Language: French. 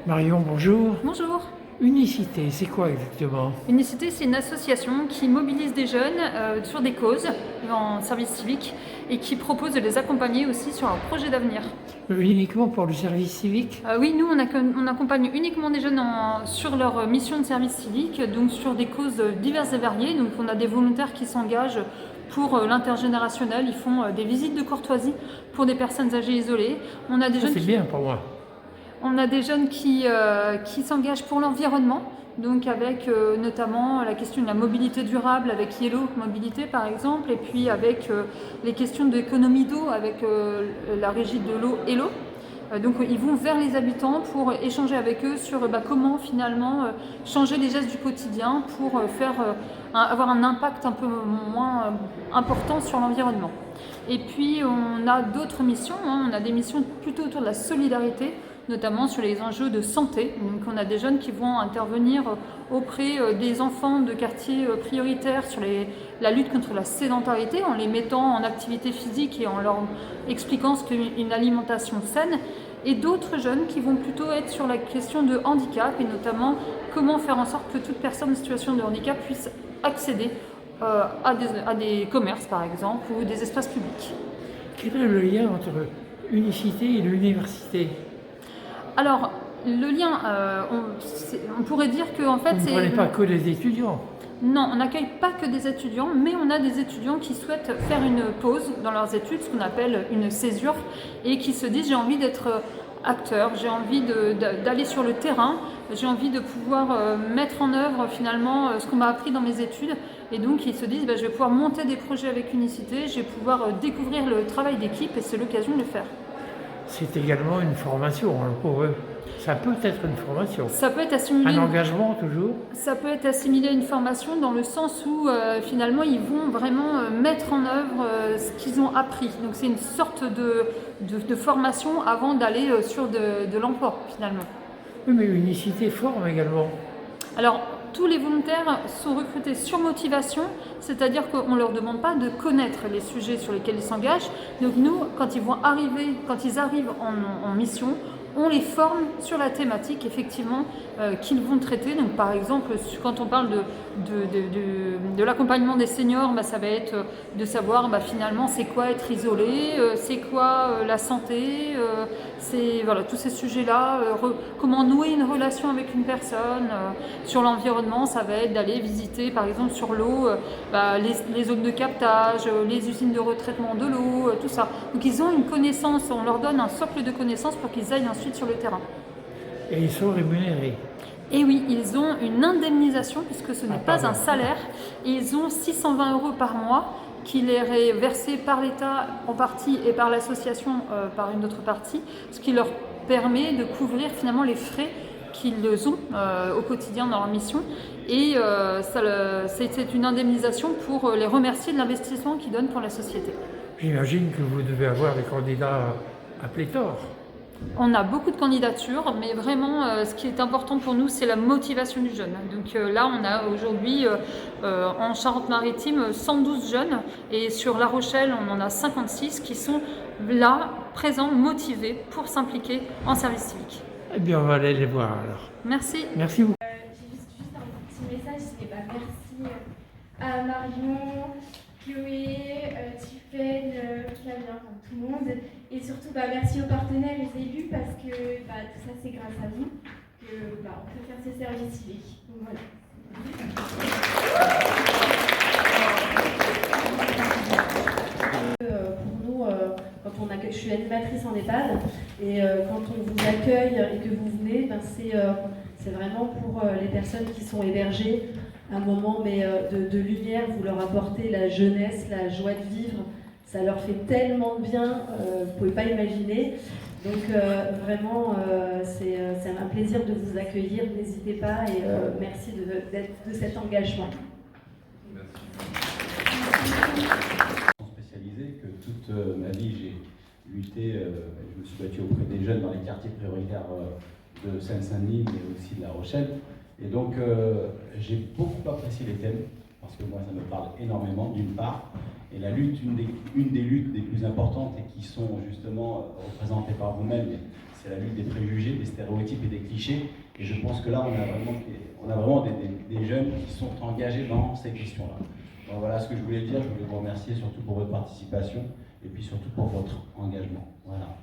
Marion, bonjour. Bonjour. Unicité, c'est quoi exactement? Unicité, c'est une association qui mobilise des jeunes sur des causes en service civique et qui propose de les accompagner aussi sur leurs projets d'avenir. Uniquement pour le service civique? Oui, nous, on accompagne uniquement des jeunes sur leur mission de service civique, donc sur des causes diverses et variées. Donc, on a des volontaires qui s'engagent pour l'intergénérationnel. Ils font des visites de courtoisie pour des personnes âgées isolées. On a des Ça, jeunes c'est bien pour moi. On a des jeunes qui s'engagent pour l'environnement, donc avec notamment la question de la mobilité durable avec Yellow Mobilité par exemple, et puis avec les questions d'économie d'eau avec la régie de l'eau Hello. Donc ils vont vers les habitants pour échanger avec eux sur comment finalement changer les gestes du quotidien pour avoir un impact un peu moins important sur l'environnement. Et puis on a d'autres missions, on a des missions plutôt autour de la solidarité, notamment sur les enjeux de santé. Donc on a des jeunes qui vont intervenir auprès des enfants de quartiers prioritaires sur la lutte contre la sédentarité, en les mettant en activité physique et en leur expliquant ce qu'est une alimentation saine. Et d'autres jeunes qui vont plutôt être sur la question de handicap et notamment comment faire en sorte que toute personne en situation de handicap puisse accéder à des commerces par exemple ou des espaces publics. Quel est le lien entre Unicité et l'université? Alors, le lien, on pourrait dire que en fait, Vous ne prenez pas que les étudiants? Non, on n'accueille pas que des étudiants, mais on a des étudiants qui souhaitent faire une pause dans leurs études, ce qu'on appelle une césure, et qui se disent j'ai envie d'être acteur, j'ai envie d'aller sur le terrain, j'ai envie de pouvoir mettre en œuvre finalement ce qu'on m'a appris dans mes études, et donc ils se disent je vais pouvoir monter des projets avec Unicité, je vais pouvoir découvrir le travail d'équipe, et c'est l'occasion de le faire. C'est également une formation pour eux. Ça peut être une formation. Ça peut être assimilé. Un engagement toujours. Ça peut être assimilé à une formation dans le sens où finalement ils vont vraiment mettre en œuvre ce qu'ils ont appris. Donc c'est une sorte de formation avant d'aller sur de l'emploi finalement. Oui, mais Unicité forme également. Alors tous les volontaires sont recrutés sur motivation, c'est-à-dire qu'on ne leur demande pas de connaître les sujets sur lesquels ils s'engagent. Donc nous, quand ils arrivent en mission, on les forme sur la thématique effectivement qu'ils vont traiter. Donc par exemple, quand on parle de l'accompagnement des seniors, ça va être de savoir finalement c'est quoi être isolé, c'est quoi la santé, c'est voilà, tous ces sujets-là, comment nouer une relation avec une personne. Sur l'environnement, ça va être d'aller visiter par exemple sur l'eau les zones de captage, les usines de retraitement de l'eau, tout ça. Donc ils ont une connaissance, on leur donne un socle de connaissances pour qu'ils aillent ensuite sur le terrain. Et ils sont rémunérés. Et oui, ils ont une indemnisation puisque ce n'est pas un salaire. Ils ont 620 € par mois qui leur est versé par l'État en partie et par l'association par une autre partie, ce qui leur permet de couvrir finalement les frais qu'ils ont au quotidien dans leur mission. Et c'est une indemnisation pour les remercier de l'investissement qu'ils donnent pour la société. J'imagine que vous devez avoir des candidats à pléthore. On a beaucoup de candidatures, mais vraiment, ce qui est important pour nous, c'est la motivation du jeune. Donc là, on a aujourd'hui en Charente-Maritime 112 jeunes et sur La Rochelle, on en a 56 qui sont là, présents, motivés pour s'impliquer en service civique. Eh bien, on va aller les voir alors. Merci. Merci beaucoup. J'ai juste un petit message, c'est merci à Marion, Chloé, Tiffaine, Flavien, tout le monde. Et surtout, merci aux partenaires et aux élus parce que tout ça, c'est grâce à vous qu'on peut faire ce service civique. Donc voilà. Pour nous, je suis animatrice en EHPAD et quand on vous accueille et que vous venez, c'est vraiment pour les personnes qui sont hébergées un moment de lumière, vous leur apportez la jeunesse, la joie de vivre, ça leur fait tellement de bien, vous ne pouvez pas imaginer. Donc vraiment, c'est un plaisir de vous accueillir, n'hésitez pas et merci de cet engagement. Spécialisé que toute ma vie j'ai lutté, je me suis battu auprès des jeunes dans les quartiers prioritaires de Seine-Saint-Denis mais aussi de La Rochelle. Et donc j'ai beaucoup apprécié les thèmes parce que moi ça me parle énormément d'une part. Et la lutte, une des luttes les plus importantes et qui sont justement représentées par vous-même, c'est la lutte des préjugés, des stéréotypes et des clichés. Et je pense que là, on a vraiment des jeunes qui sont engagés dans ces questions-là. Donc voilà ce que je voulais dire. Je voulais vous remercier surtout pour votre participation et puis surtout pour votre engagement. Voilà.